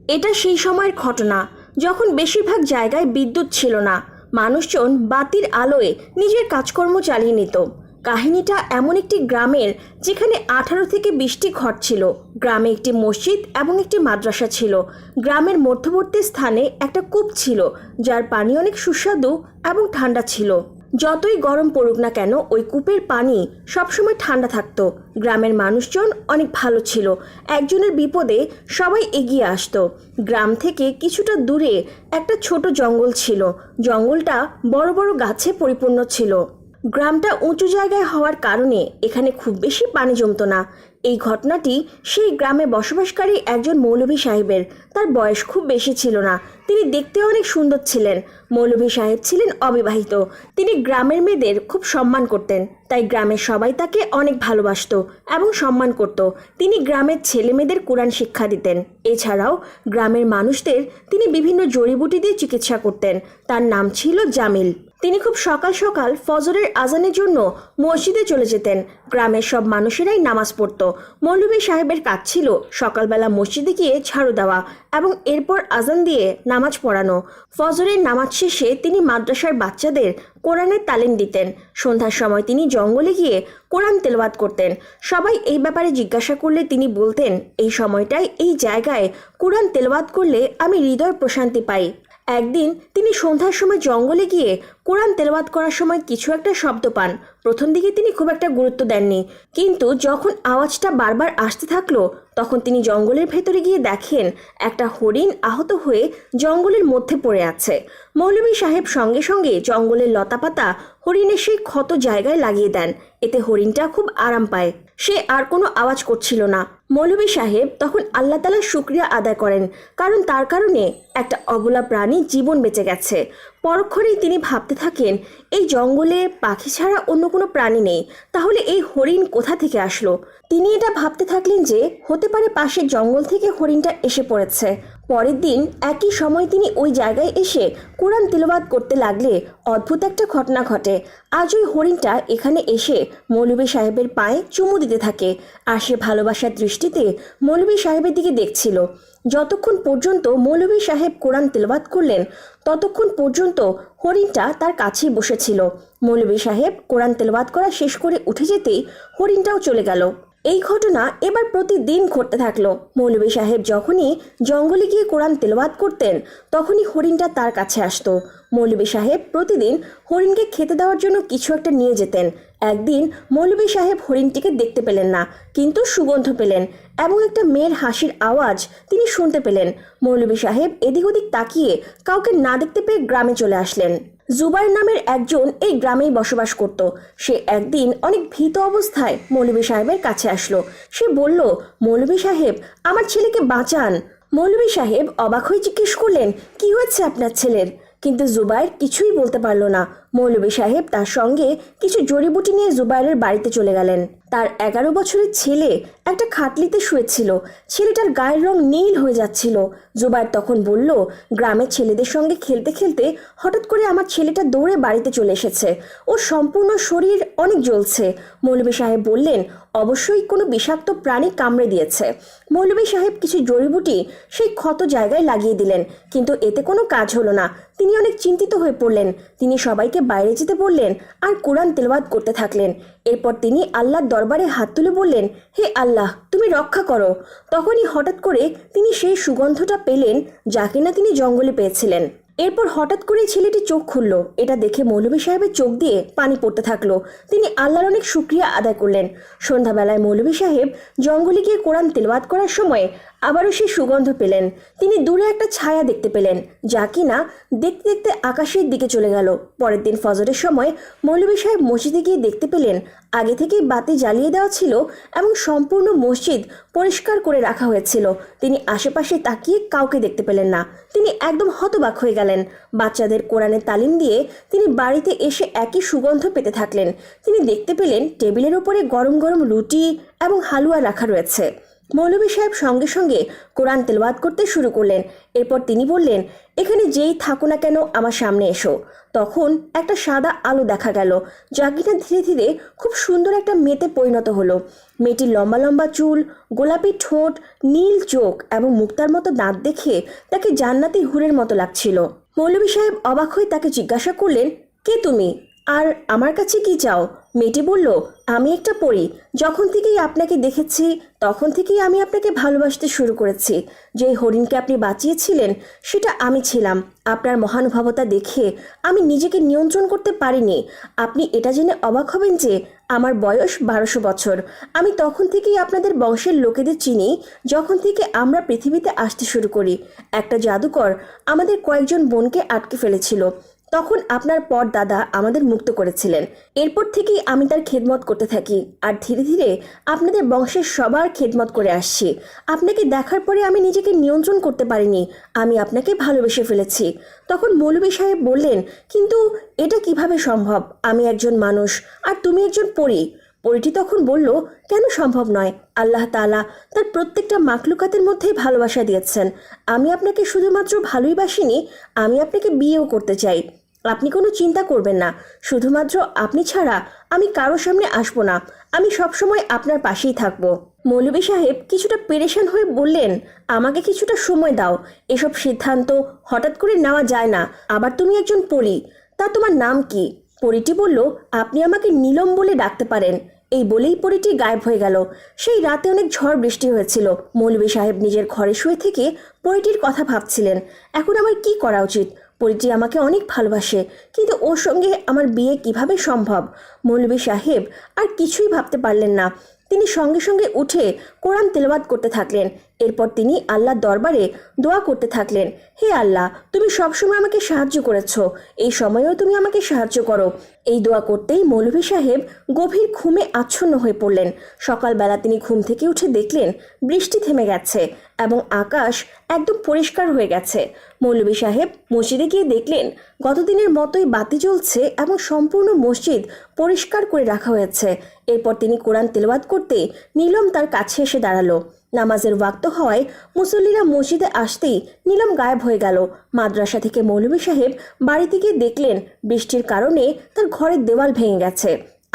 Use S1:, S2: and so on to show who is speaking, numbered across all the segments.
S1: এটা সেই সময়ের ঘটনা যখন বেশিরভাগ জায়গায় বিদ্যুৎ ছিল না। মানুষজন বাতির আলোয় নিজের কাজকর্ম চালিয়ে নিত। কাহিনীটা এমন একটি গ্রামের যেখানে 18 থেকে 20টি ঘর ছিল। গ্রামে একটি মসজিদ এবং একটি মাদ্রাসা ছিল। গ্রামের মধ্যবর্তী স্থানে একটা কূপ ছিল, যার পানি অনেক সুস্বাদু এবং ঠান্ডা ছিল। যতই গরম পড়ুক না কেন ওই কূপের পানি সবসময় ঠান্ডা থাকতো। গ্রামের মানুষজন অনেক ভালো ছিল। একজনের বিপদে সবাই এগিয়ে আসতো। গ্রাম থেকে কিছুটা দূরে একটা ছোট জঙ্গল ছিল। জঙ্গলটা বড় বড় গাছে পরিপূর্ণ ছিল। গ্রামটা উঁচু জায়গায় হওয়ার কারণে এখানে খুব বেশি পানি জমতো না। এই ঘটনাটি সেই গ্রামে বসবাসকারী একজন মৌলভী সাহেবের। তার বয়স খুব বেশি ছিল না। তিনি দেখতে অনেক সুন্দর ছিলেন। মৌলভী সাহেব ছিলেন অবিবাহিত। তিনি গ্রামের মেয়েদের খুব সম্মান করতেন, তাই গ্রামের সবাই তাকে অনেক ভালোবাসতো এবং সম্মান করত। তিনি গ্রামের ছেলে মেয়েদের কোরআন শিক্ষা দিতেন। এছাড়াও গ্রামের মানুষদের তিনি বিভিন্ন জড়িবুটি দিয়ে চিকিৎসা করতেন। তার নাম ছিল জামিল। তিনি খুব সকাল সকাল ফজরের আজানের জন্য মসজিদে চলে যেতেন। গ্রামের সব মানুষেরাই নামাজ পড়ত। মৌলভী সাহেবের কাজ ছিল সকালবেলা মসজিদে গিয়ে ঝাড়ু দেওয়া এবং এরপর আজান দিয়ে নামাজ পড়ানো। ফজরের নামাজ শেষে তিনি মাদ্রাসার বাচ্চাদের কোরআনের তালিম দিতেন। সন্ধ্যার সময় তিনি জঙ্গলে গিয়ে কোরআন তেলাওয়াত করতেন। সবাই এই ব্যাপারে জিজ্ঞাসা করলে তিনি বলতেন, এই সময়টায় এই জায়গায় কোরআন তেলাওয়াত করলে আমি হৃদয় প্রশান্তি পাই। একদিন তিনি সন্ধ্যার সময় জঙ্গলে গিয়ে কোরআন তেলাওয়াত করার সময় কিছু একটা শব্দ পান। প্রথম দিকে তিনি খুব একটা গুরুত্ব দেননি, কিন্তু যখন আওয়াজটা বারবার আসতে থাকলো তখন তিনি জঙ্গলের ভেতরে গিয়ে দেখেন একটা হরিণ আহত হয়ে জঙ্গলের মধ্যে পড়ে আছে। মৌলভী সাহেব সঙ্গে সঙ্গে জঙ্গলের লতাপাতা হরিণের সেই ক্ষত জায়গায় লাগিয়ে দেন। এতে হরিণটা খুব আরাম পায়। সে আর কোনো আওয়াজ করছিল না। মৌলভী সাহেব তখন আল্লাহ তাআলার শুকরিয়া আদায় করেন, কারণ তার কারণে একটা অবলা প্রাণী জীবন বেঁচে গেছে। পরক্ষণেই তিনি ভাবতে থাকেন, এই জঙ্গলে পাখি ছাড়া অন্য কোনো প্রাণী নেই, তাহলে এই হরিণ কোথা থেকে আসলো। তিনি এটা ভাবতে থাকলেন যে হতে পারে পাশের জঙ্গল থেকে হরিণটা এসে পড়েছে। পরের দিন একই সময় তিনি ওই জায়গায় এসে কোরআন তিলাওয়াত করতে লাগলে অদ্ভুত একটা ঘটনা ঘটে। আজ ওই হরিণটা এখানে এসে মৌলভী সাহেবের পায়ে চুমু দিতে থাকে, আর সে ভালোবাসার দৃষ্টিতে মৌলভী সাহেবের দিকে দেখছিল। যতক্ষণ পর্যন্ত মৌলভী সাহেব কোরআন তিলাওয়াত করলেন ততক্ষণ পর্যন্ত হরিণটা তার কাছেই বসেছিল। মৌলভী সাহেব কোরআন তিলাওয়াত করা শেষ করে উঠে যেতেই হরিণটাও চলে গেল। এই ঘটনা এবার প্রতিদিন ঘটতে থাকলো। মৌলভী সাহেব যখনই জঙ্গলে গিয়ে কোরআন তেলাওয়াত করতেন তখনই হরিণটা তার কাছে আসতো। মৌলভী সাহেব প্রতিদিন হরিণকে খেতে দেওয়ার জন্য কিছু একটা নিয়ে যেতেন। একদিন মৌলভী সাহেব হরিণটিকে দেখতে পেলেন না, কিন্তু সুগন্ধ পেলেন এবং একটা মেয়ের হাসির আওয়াজ তিনি শুনতে পেলেন। মৌলভী সাহেব এদিক ওদিক তাকিয়ে কাউকে না দেখতে পেয়ে গ্রামে চলে আসলেন। জুবাইর নামের একজন এই গ্রামেই বসবাস করত। সে একদিন অনেক ভীত অবস্থায় মৌলভী সাহেবের কাছে আসলো। সে বলল, মৌলভী সাহেব, আমার ছেলেকে বাঁচান। মৌলভী সাহেব অবাক হয়ে জিজ্ঞেস করলেন, কি হয়েছে আপনার ছেলের? কিন্তু জুবাইর কিছুই বলতে পারল না। মৌলভী সাহেব তার সঙ্গে কিছু জড়িবুটি নিয়ে জুবাইরের বাড়িতে চলে গেলেন। তার 11 বছরের ছেলে একটা খাটলিতে শুয়েছিল। ছেলেটার গায়ের রং নীল হয়ে যাচ্ছিল। জুবাইর তখন বলল, গ্রামের ছেলেদের সঙ্গে খেলতে খেলতে হঠাৎ করে আমার ছেলেটা দৌড়ে বাড়িতে চলে এসেছে। ওর সম্পূর্ণ শরীর অনেক জ্বলছে। মৌলভী সাহেব বললেন, অবশ্যই কোনো বিষাক্ত প্রাণী কামড়ে দিয়েছে। মৌলভী সাহেব কিছু জড়িবুটি সেই ক্ষত জায়গায় লাগিয়ে দিলেন, কিন্তু এতে কোনো কাজ হলো না। তিনি অনেক চিন্তিত হয়ে পড়লেন। তিনি সবাইকে বাইরে যেতে বললেন আর কোরআন তেলাওয়াত করতে থাকলেন। এরপর তিনি আল্লাহর দরবারে হাত তুলে বললেন, হে আল্লাহ, তুমি রক্ষা করো। তখনই হঠাৎ করে তিনি সেই সুগন্ধটা পেলেন যা কিনা তিনি জঙ্গলে পেয়েছিলেন। এরপর হঠাৎ করে ছেলেটি চোখ খুলল। এটা দেখে মৌলভী সাহেবের চোখ দিয়ে পানি পড়তে থাকলো। তিনি আল্লাহর অনেক শুকরিয়া আদায় করলেন। সন্ধ্যাবেলায় মৌলভী সাহেব জঙ্গলে গিয়ে কোরআন তেলাওয়াত করার সময় আবারও সেই সুগন্ধ পেলেন। তিনি দূরে একটা ছায়া দেখতে পেলেন যা কিনা দেখতে দেখতে আকাশের দিকে চলে গেল। পরের দিন ফজরের সময় মৌলভী সাহেব মসজিদে গিয়ে দেখতে পেলেন আগে থেকেই বাতি জ্বালিয়ে দেওয়া ছিল এবং সম্পূর্ণ মসজিদ পরিষ্কার করে রাখা হয়েছিল। তিনি আশেপাশে তাকিয়ে কাউকে দেখতে পেলেন না। তিনি একদম হতবাক হয়ে গেলেন। বাচ্চাদের কোরআনের তালিম দিয়ে তিনি বাড়িতে এসে একই সুগন্ধ পেতে থাকলেন। তিনি দেখতে পেলেন টেবিলের ওপরে গরম গরম রুটি এবং হালুয়া রাখা রয়েছে। মৌলভী সাহেব সঙ্গে সঙ্গে কোরআন তেলাওয়াত করতে শুরু করলেন। এরপর তিনি বললেন, এখানে যেই থাকো না কেন আমার সামনে এসো। তখন একটা সাদা আলো দেখা গেল, যা কিনা ধীরে ধীরে খুব সুন্দর একটা মেয়েতে পরিণত হলো। মেয়েটির লম্বা লম্বা চুল, গোলাপি ঠোঁট, নীল চোখ এবং মুক্তার মতো দাঁত দেখে তাকে জান্নাতি হুরের মতো লাগছিল। মৌলভী সাহেব অবাক হয়ে তাকে জিজ্ঞাসা করলেন, কে তুমি, আর আমার কাছে কি চাও? মেয়েটি বলল, আমি একটা পরী। যখন থেকেই আপনাকে দেখেছি তখন থেকেই আমি আপনাকে ভালোবাসতে শুরু করেছি। যে হরিণকে আপনি বাঁচিয়েছিলেন সেটা আমি ছিলাম। আপনার মহানুভবতা দেখে আমি নিজেকে নিয়ন্ত্রণ করতে পারিনি। আপনি এটা জেনে অবাক হবেন যে আমার বয়স 1200 বছর। আমি তখন থেকেই আপনাদের বংশের লোকেদের চিনি, যখন থেকে আমরা পৃথিবীতে আসতে শুরু করি। একটা জাদুকর আমাদের কয়েকজন বোনকে আটকে ফেলেছিল, তখন আপনার পর দাদা আমাদের মুক্ত করেছিলেন। এরপর থেকেই আমি তার খেদমত করতে থাকি, আর ধীরে ধীরে আপনাদের বংশের সবার খেদমত করে আসছি। আপনাকে দেখার পরে আমি নিজেকে নিয়ন্ত্রণ করতে পারিনি, আমি আপনাকে ভালোবেসে ফেলেছি। তখন মৌলভী সাহেব বললেন, কিন্তু এটা কিভাবে সম্ভব? আমি একজন মানুষ আর তুমি একজন পরী। পরীটি তখন বলল, কেন সম্ভব নয়? আল্লাহ তাআলা তার প্রত্যেকটা মাখলুকাতের মধ্যেই ভালোবাসা দিয়েছেন। আমি আপনাকে শুধুমাত্র ভালোই বাসিনি, আমি আপনাকে বিয়েও করতে চাই। আপনি কোনো চিন্তা করবেন না, শুধুমাত্র আপনি ছাড়া আমি কারো সামনে আসবো না। আমি সবসময় আপনার পাশেই থাকবো। মৌলভী সাহেব কিছুটা পেরেশান হয়ে বললেন, আমাকে কিছুটা সময় দাও। এসব সিদ্ধান্ত হঠাৎ করে নেওয়া যায় না। আবার তুমি একজন পরী, তা তোমার নাম কি? পরীটি বলল, আপনি আমাকে নীলম বলে ডাকতে পারেন। এই বলেই পরীটি গায়েব হয়ে গেল। সেই রাতে অনেক ঝড় বৃষ্টি হয়েছিল। মৌলভী সাহেব নিজের ঘরে শুয়ে থেকে পরীটির কথা ভাবছিলেন, এখন আমার কি করা উচিত? পরীটি আমাকে অনেক ভালোবাসে, কিন্তু ওর সঙ্গে আমার বিয়ে কিভাবে সম্ভব? মৌলভী সাহেব আর কিছুই ভাবতে পারলেন না। তিনি সঙ্গে সঙ্গে উঠে কোরআন তেলাওয়াত করতে থাকলেন। এরপর তিনি আল্লাহর দরবারে দোয়া করতে থাকলেন, হে আল্লাহ, তুমি সবসময় আমাকে সাহায্য করেছো, এই সময়েও তুমি আমাকে সাহায্য করো। এই দোয়া করতেই মৌলভী সাহেব গভীর ঘুমে আচ্ছন্ন হয়ে পড়লেন। সকালবেলা তিনি ঘুম থেকে উঠে দেখলেন বৃষ্টি থেমে গেছে এবং আকাশ একদম পরিষ্কার হয়ে গেছে। মৌলভী সাহেব মসজিদে গিয়ে দেখলেন গতদিনের মতোই বাতি জ্বলছে এবং সম্পূর্ণ মসজিদ পরিষ্কার করে রাখা হয়েছে। এরপর তিনি কোরআন তেলাওয়াত করতে নীলম তার কাছে এসে দাঁড়ালো। নামাজের ওয়াক্ত হওয়ায় মুসল্লিরা মসজিদে আসতেই নীলম গায়েব হয়ে গেল। মাদ্রাসা থেকে মৌলভী সাহেব বাড়িতে গিয়ে দেখলেন বৃষ্টির কারণে তার ঘরের দেওয়াল ভেঙে গেছে।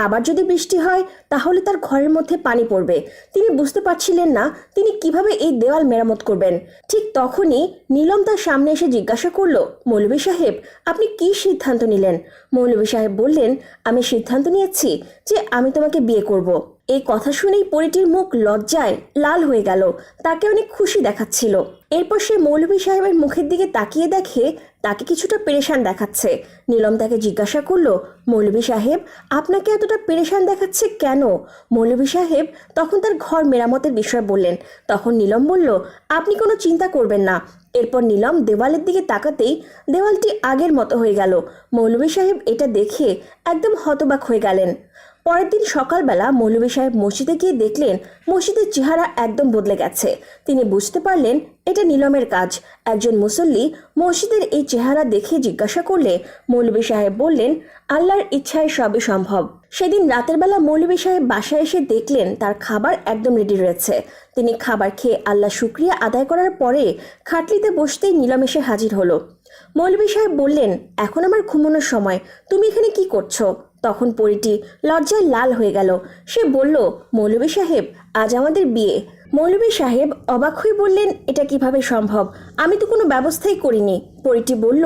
S1: আবার যদি বৃষ্টি হয় তাহলে তার ঘরের মধ্যে পানি পড়বে। তিনি বুঝতে পারছিলেন না তিনি কিভাবে এই দেওয়াল মেরামত করবেন। ঠিক তখনই নীলম তার সামনে এসে জিজ্ঞাসা করলো, মৌলভী সাহেব, আপনি কি সিদ্ধান্ত নিলেন? মৌলভী সাহেব বললেন, আমি সিদ্ধান্ত নিয়েছি যে আমি তোমাকে বিয়ে করব। এই কথা শুনেই পরীটির মুখ লজ্জায় লাল হয়ে গেল। তাকে অনেক খুশি দেখাচ্ছিল। এরপর সে মৌলভী সাহেবের মুখের দিকে তাকিয়ে দেখে তাকে কিছুটা পেরেশান দেখাচ্ছে। নীলম তাকে জিজ্ঞাসা করলো, মৌলভী সাহেব, আপনাকে এতটা পেরেশান দেখাচ্ছে কেন? মৌলভী সাহেব তখন তার ঘর মেরামতের বিষয় বললেন। তখন নীলম বলল, আপনি কোনো চিন্তা করবেন না। এরপর নীলম দেওয়ালের দিকে তাকাতেই দেওয়ালটি আগের মতো হয়ে গেল। মৌলভী সাহেব এটা দেখে একদম হতবাক হয়ে গেলেন। পরের দিন সকালবেলা মৌলভী সাহেব মসজিদে গিয়ে দেখলেন মসজিদের চেহারা একদম বদলে গেছে। তিনি বুঝতে পারলেন এটা নীলমের কাজ। একজন মুসল্লি মসজিদের এই চেহারা দেখে জিজ্ঞাসা করলে মৌলভী সাহেব বললেন, আল্লাহর ইচ্ছায় সবই সম্ভব। সেদিন রাতের বেলা মৌলভী সাহেব বাসায় এসে দেখলেন তার খাবার একদম রেডি রয়েছে। তিনি খাবার খেয়ে আল্লাহ শুকরিয়া আদায় করার পরে খাটলিতে বসতেই নীলম এসে হাজির হলো। মৌলভী সাহেব বললেন, এখন আমার ঘুমানোর সময়, তুমি এখানে কি করছো? তখন পরীটি লজ্জায় লাল হয়ে গেল। সে বলল, মৌলভী সাহেব, আজ আমাদের বিয়ে। মৌলভী সাহেব অবাক হয়ে বললেন, এটা কিভাবে সম্ভব? আমি তো কোনো ব্যবস্থাই করিনি। পরীটি বলল,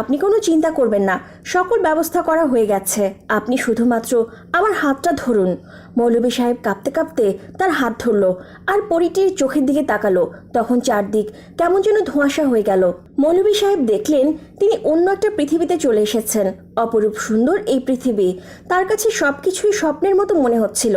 S1: আপনি কোনো চিন্তা করবেন না, সকল ব্যবস্থা করা হয়ে গেছে। আপনি শুধুমাত্র আমার হাতটা ধরুন। মৌলভী সাহেব কাঁপতে কাঁপতে তার হাত ধরল আর পরীটির চোখের দিকে তাকালো। তখন চারদিক কেমন যেন ধোঁয়াশা হয়ে গেল। মৌলভী সাহেব দেখলেন তিনি অন্য একটা পৃথিবীতে চলে এসেছেন। অপরূপ সুন্দর এই পৃথিবী, তার কাছে সবকিছুই স্বপ্নের মতো মনে হচ্ছিল।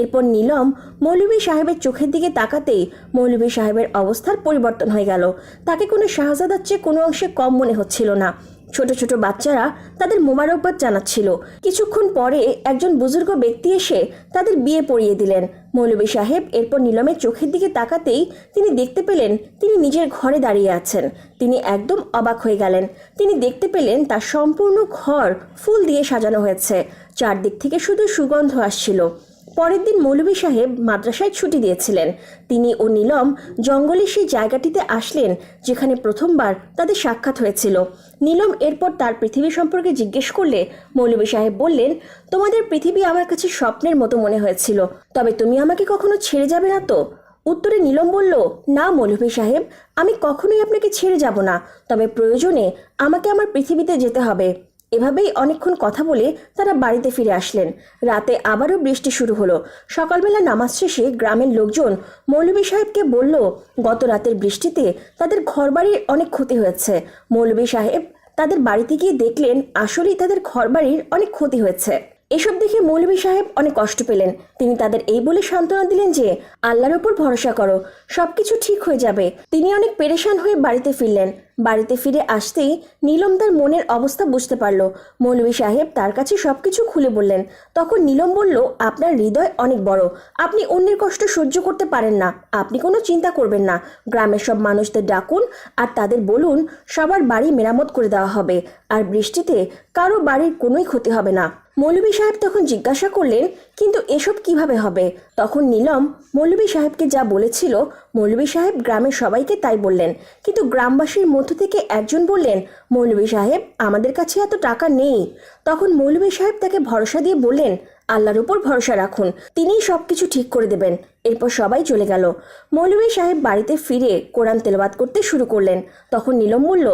S1: এরপর নীলম মৌলভী সাহেবের চোখের দিকে তাকাতেই মৌলভী সাহেবের অবস্থার পরিবর্তন হয়ে গেল। তাকে কোনো শাহজাদার চেয়ে কোনো অংশে কম মনে হচ্ছিল না। ছোট ছোট বাচ্চারা তাদের মোবারকবাদ জানাচ্ছিল। কিছুক্ষণ পরে একজন বুজুর্গ ব্যক্তি এসে তাদের বিয়ে পড়িয়ে দিলেন। মৌলভী সাহেব এরপর নীলমের চোখের দিকে তাকাতেই তিনি দেখতে পেলেন তিনি নিজের ঘরে দাঁড়িয়ে আছেন। তিনি একদম অবাক হয়ে গেলেন। তিনি দেখতে পেলেন তার সম্পূর্ণ ঘর ফুল দিয়ে সাজানো হয়েছে। চারদিক থেকে শুধু সুগন্ধ আসছিল। পরের দিন মৌলভী সাহেব মাদ্রাসায় ছুটি দিয়েছিলেন। তিনি ও নীলম জঙ্গলের সেই জায়গাটিতে আসলেন যেখানে প্রথমবার তাদের সাক্ষাৎ হয়েছিল। নীলম এরপর তার পৃথিবী সম্পর্কে জিজ্ঞেস করলে মৌলভী সাহেব বললেন, তোমাদের পৃথিবী আমার কাছে স্বপ্নের মতো মনে হয়েছিল, তবে তুমি আমাকে কখনো ছেড়ে যাবে না তো? উত্তরে নীলম বলল, না মৌলভী সাহেব, আমি কখনোই আপনাকে ছেড়ে যাব না, তবে প্রয়োজনে আমাকে আমার পৃথিবীতে যেতে হবে। এভাবেই অনেকক্ষণ কথা বলে তারা বাড়িতে ফিরে আসলেন। রাতে আবারও বৃষ্টি শুরু হলো। সকালবেলা নামাজ শেষে গ্রামের লোকজন মৌলভী সাহেবকে বলল, গত রাতের বৃষ্টিতে তাদের ঘরবাড়ির অনেক ক্ষতি হয়েছে। মৌলভী সাহেব তাদের বাড়িতে গিয়ে দেখলেন আসলেই তাদের ঘরবাড়ির অনেক ক্ষতি হয়েছে। এসব দেখে মৌলভী সাহেব অনেক কষ্ট পেলেন। তিনি তাদের এই বলে সান্ত্বনা দিলেন যে আল্লাহর উপর ভরসা করো, সবকিছু ঠিক হয়ে যাবে। তিনি অনেক পেরেশান হয়ে বাড়িতে ফিরলেন। বাড়িতে ফিরে আসতেই নীলম তার মনের অবস্থা বুঝতে পারল। মৌলভী সাহেব তার কাছে সবকিছু খুলে বললেন। তখন নীলম বলল, আপনার হৃদয় অনেক বড়, আপনি অন্যের কষ্ট সহ্য করতে পারেন না। আপনি কোনো চিন্তা করবেন না, গ্রামের সব মানুষদের ডাকুন আর তাদের বলুন সবার বাড়ি মেরামত করে দেওয়া হবে, আর বৃষ্টিতে কারো বাড়ির কোনোই ক্ষতি হবে না। মৌলভী সাহেব তখন জিজ্ঞাসা করলেন, কিন্তু এসব কিভাবে হবে? তখন নীলম মৌলভী সাহেবকে যা বলেছিল মৌলভী সাহেব গ্রামের সবাইকে তাই বললেন। কিন্তু গ্রামবাসীর মধ্য থেকে একজন বললেন, মৌলভী সাহেব, আমাদের কাছে এত টাকা নেই। তখন মৌলভী সাহেব তাকে ভরসা দিয়ে বললেন, আল্লাহর উপর ভরসা রাখুন, তিনিই সবকিছু ঠিক করে দেবেন। এরপর সবাই চলে গেল। মৌলভী সাহেব বাড়িতে ফিরে কোরআন তেলাওয়াত করতে শুরু করলেন। তখন নীলম বলল,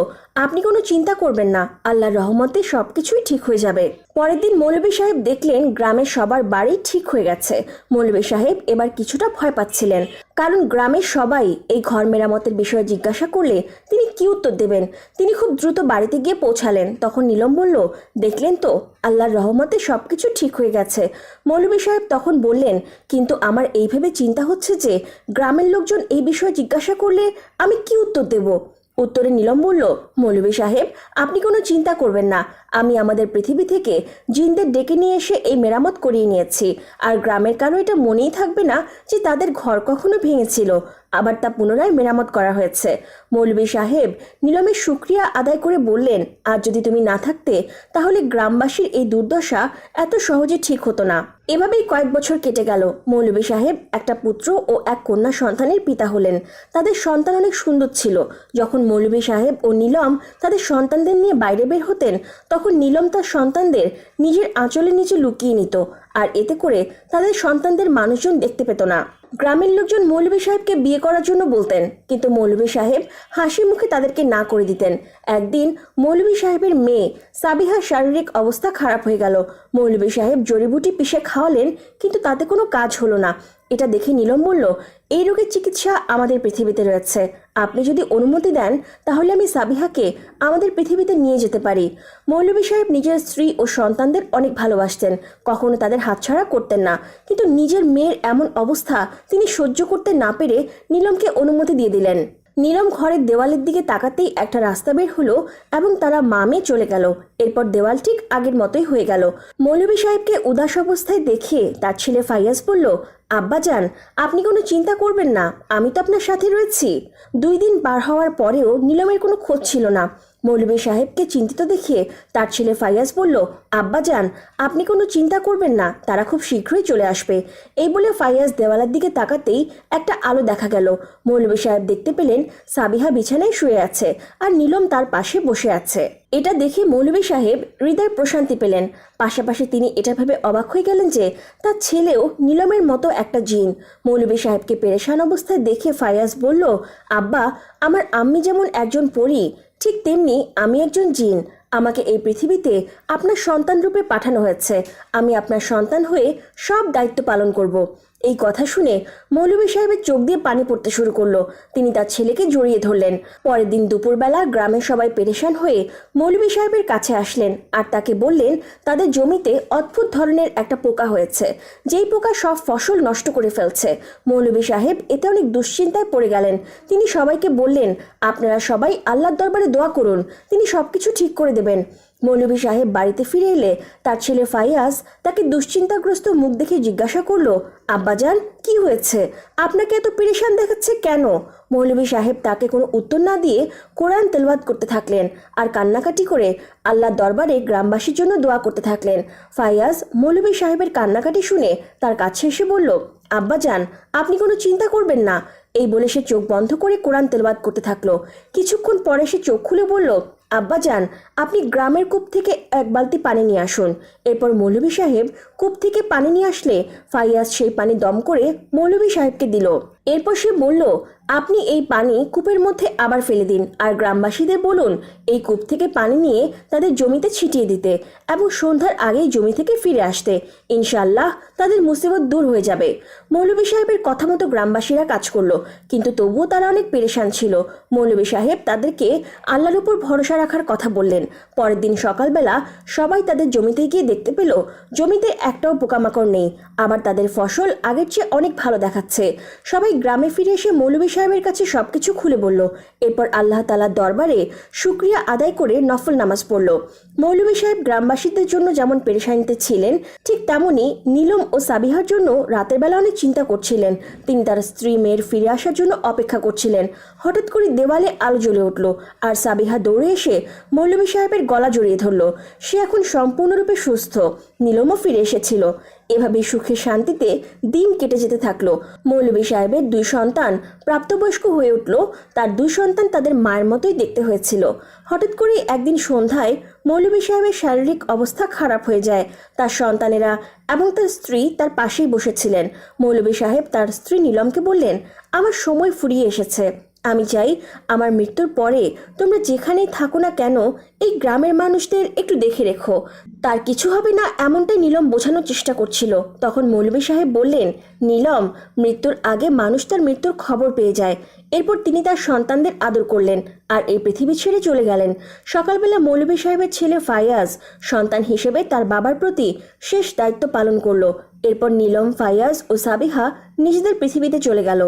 S1: আপনি কোনো চিন্তা করবেন না, আল্লাহর রহমতে সবকিছুই ঠিক হয়ে যাবে। পরের দিন মৌলভী সাহেব দেখলেন গ্রামের সবার বাড়ি ঠিক হয়ে গেছে। মৌলভী সাহেব এবার কিছুটা ভয় পাচ্ছিলেন, কারণ গ্রামের সবাই এই ঘর মেরামতের বিষয়ে জিজ্ঞাসা করলে তিনি কি উত্তর দেবেন। তিনি খুব দ্রুত বাড়িতে গিয়ে পৌঁছালেন। তখন নীলম বলল, দেখলেন তো, আল্লাহর রহমতে সবকিছু ঠিক হয়ে গেছে। মৌলভী সাহেব তখন বললেন, কিন্তু আমার এই ভেবে চিন্তা হচ্ছে যে গ্রামের লোকজন এই বিষয়ে জিজ্ঞাসা করলে আমি কি উত্তর দেব? উত্তরে নীলম বলল, মৌলভী সাহেব, আপনি কোনো চিন্তা করবেন না, আমি আমাদের পৃথিবী থেকে জিনদের ডেকে নিয়ে এসে এই মেরামত করিয়ে নিয়েছি। আর গ্রামের কারো এটা মনেই থাকবে না যে তাদের ঘর কখনো ভেঙেছিল, আবার তা পুনরায় মেরামত করা হয়েছে। মৌলভী সাহেব নীলমের শুকরিয়া আদায় করে বললেন, আর যদি তুমি না থাকতে তাহলে গ্রামবাসীর এই দুর্দশা এত সহজে ঠিক হতো না। এভাবেই কয়েক বছর কেটে গেল। মৌলভী সাহেব একটা পুত্র ও এক কন্যা সন্তানের পিতা হলেন। তাদের সন্তান অনেক সুন্দর ছিল। যখন মৌলভী সাহেব ও নীলম তাদের সন্তানদের নিয়ে বাইরে বের হতেন, তখন নীলম তার সন্তানদের নিজের আঁচলের নিচে লুকিয়ে নিত, আর এতে করে তাদের সন্তানদের মানুষজন দেখতে পেত না। গ্রামের লোকজন মৌলভী সাহেবকে বিয়ে করার জন্য বলতেন, কিন্তু মৌলভী সাহেব হাসি মুখে তাদেরকে না করে দিতেন। একদিন মৌলভী সাহেবের মেয়ে সাবিহার শারীরিক অবস্থা খারাপ হয়ে গেল। মৌলভী সাহেব জড়িবুটি পিষে খাওয়ালেন, কিন্তু তাতে কোনো কাজ হলো না। এটা দেখে নীলম বলল, এই রোগের চিকিৎসা আমাদের পৃথিবীতে রয়েছে, আপনি যদি অনুমতি দেন তাহলে আমি সাবিহাকে আমাদের পৃথিবীতে নিয়ে যেতে পারি। মৌলভী সাহেব নিজের স্ত্রী ও সন্তানদের অনেক ভালোবাসতেন, কখনো তাদের হাতছাড়া করতেন না। কিন্তু নিজের মেয়ের এমন অবস্থা তিনি সহ্য করতে না পেরে নীলমকে অনুমতি দিয়ে দিলেন। নীলম ঘরের দেওয়ালের দিকে তাকাতেই একটা রাস্তা বের হলো এবং তারা মামে চলে গেল। এরপর দেওয়াল ঠিক আগের মতোই হয়ে গেল। মৌলভী সাহেবকে উদাস অবস্থায় দেখে তার ছেলে ফাইয়াজ বলল, আব্বাজান, আপনি কোনো চিন্তা করবেন না, আমি তো আপনার সাথে রয়েছি। 2 দিন পার হওয়ার পরেও নীলমের কোনো খোঁজ ছিল না। মৌলভী সাহেবকে চিন্তিত দেখে তার ছেলে ফাইয়াজ বলল, আব্বাজান, আপনি কোনো চিন্তা করবেন না, তারা খুব শীঘ্রই চলে আসবে। এই বলে ফাইয়াজ দেওয়ালের দিকে তাকাতেই একটা আলো দেখা গেল। মৌলভী সাহেব দেখতে পেলেন সাবিহা বিছানায় শুয়ে আছে আর নীলম তার পাশে বসে আছে। এটা দেখে মৌলভী সাহেব হৃদয় প্রশান্তি পেলেন। পাশাপাশি তিনি এটা ভেবে অবাক হয়ে গেলেন যে তার ছেলেও নীলমের মতো একটা জিন। মৌলভী সাহেবকে পেরেশান অবস্থায় দেখে ফাইয়াজ বলল, আব্বা, আমার আম্মি যেমন একজন পরী, ঠিক তেমনি আমি একজন জিন। আমাকে এই পৃথিবীতে আপনার সন্তান রূপে পাঠানো হয়েছে। আমি আপনার সন্তান হয়ে সব দায়িত্ব পালন করব। এই কথা শুনে মৌলভী সাহেবের চোখ দিয়ে পানি পড়তে শুরু করলো। তিনি তার ছেলেকে জড়িয়ে ধরলেন। পরের দিন দুপুরবেলা গ্রামের সবাই পেরেশান হয়ে মৌলভী সাহেবের কাছে আসলেন আর তাকে বললেন তাদের জমিতে অদ্ভুত ধরনের একটা পোকা হয়েছে, যেই পোকা সব ফসল নষ্ট করে ফেলছে। মৌলভী সাহেব এতে অনেক দুশ্চিন্তায় পড়ে গেলেন। তিনি সবাইকে বললেন, আপনারা সবাই আল্লাহর দরবারে দোয়া করুন, তিনি সবকিছু ঠিক করে দেবেন। মৌলভী সাহেব বাড়িতে ফিরে এলে তার ছেলে ফাইয়াজ তাকে দুশ্চিন্তাগ্রস্ত মুখ দেখে জিজ্ঞাসা করলো, আব্বাজান কি হয়েছে, আপনাকে এত পেরেশান দেখাচ্ছে কেন? মৌলভী সাহেব তাকে কোনো উত্তর না দিয়ে কোরআন তেলাওয়াত করতে থাকলেন আর কান্নাকাটি করে আল্লাহর দরবারে গ্রামবাসীর জন্য দোয়া করতে থাকলেন। ফাইয়াজ মৌলভী সাহেবের কান্নাকাটি শুনে তার কাছে এসে বলল, আব্বাজান আপনি কোনো চিন্তা করবেন না। এই বলে সে চোখ বন্ধ করে কোরআন তেলাওয়াত করতে থাকলো। কিছুক্ষণ পরে সে চোখ খুলে বলল, আব্বাজান আপনি গ্রামের কূপ থেকে এক বালতি পানি নিয়ে আসুন। এরপর মৌলভী সাহেব কূপ থেকে পানি নিয়ে আসলে ফাইয়াজ সেই পানি দম করে মৌলভী সাহেবকে দিল। এরপর সে বলল, আপনি এই পানি কূপের মধ্যে আবার ফেলে দিন আর গ্রামবাসীদের বলুন এই কূপ থেকে পানি নিয়ে তাদের জমিতে ছিটিয়ে দিতে এবং সন্ধ্যার আগেই জমি থেকে ফিরে আসতে। ইনশাআল্লাহ তাদের মুসিবত দূর হয়ে যাবে। মৌলভী সাহেবের কথা মতো গ্রামবাসীরা কাজ করলো, কিন্তু তবুও তারা অনেক পেরেশান ছিল। মৌলভী সাহেব তাদেরকে আল্লাহর উপর ভরসা রাখার কথা বললেন। পরের দিন সকালবেলা সবাই তাদের জমিতে গিয়ে দেখতে পেল জমিতে একটাও পোকামাকড় নেই, আবার তাদের ফসল আগের চেয়ে অনেক ভালো দেখাচ্ছে। সবাই গ্রামে ফিরে এসে মৌলভী সাহেবের কাছে সবকিছু খুলে বলল। এরপর আল্লাহ তাআলার দরবারে শুকরিয়া আদায় করে নফল নামাজ পড়ল। মৌলভী সাহেব গ্রামবাসীদের জন্য যেমন পেরেশানিতে ছিলেন, ঠিক তেমনি নীলম ও সাবিহার জন্য রাতের বেলা অনেক চিন্তা করছিলেন। তিনি তার স্ত্রী মেয়ের ফিরে আসার জন্য অপেক্ষা করছিলেন। হঠাৎ করে দেওয়ালে আলো জ্বলে উঠল আর সাবিহা দৌড়ে এসে মৌলভী সাহেবের গলা জড়িয়ে ধরল। সে এখন সম্পূর্ণরূপে সুস্থ। নীলমও ফিরে এসেছিল। এভাবে সুখে শান্তিতে দিন কেটে যেতে থাকলো। মৌলভী সাহেবের 2 সন্তান প্রাপ্তবয়স্ক হয়ে উঠল। তার 2 সন্তান তাদের মায়ের মতোই দেখতে হয়েছিল। হঠাৎ করে একদিন সন্ধ্যায় মৌলভী সাহেবের শারীরিক অবস্থা খারাপ হয়ে যায়। তার সন্তানেরা এবং তার স্ত্রী তার পাশেই বসেছিলেন। মৌলভী সাহেব তার স্ত্রী নীলমকে বললেন, আমার সময় ফুরিয়ে এসেছে। আমি চাই আমার মৃত্যুর পরে তোমরা যেখানেই থাকো না কেন এই গ্রামের মানুষদের একটু দেখে রেখো। তার কিছু হবে না এমনটাই নীলম বোঝানোর চেষ্টা করছিল। তখন মৌলভী সাহেব বললেন, নীলম, মৃত্যুর আগে মানুষ তার মৃত্যুর খবর পেয়ে যায়। এরপর তিনি তার সন্তানদের আদর করলেন আর এই পৃথিবী ছেড়ে চলে গেলেন। সকালবেলা মৌলভী সাহেবের ছেলে ফাইয়াজ সন্তান হিসেবে তার বাবার প্রতি শেষ দায়িত্ব পালন করলো। এরপর নীলম, ফাইয়াজ ও সাবিহা নিজেদের পৃথিবীতে চলে গেল।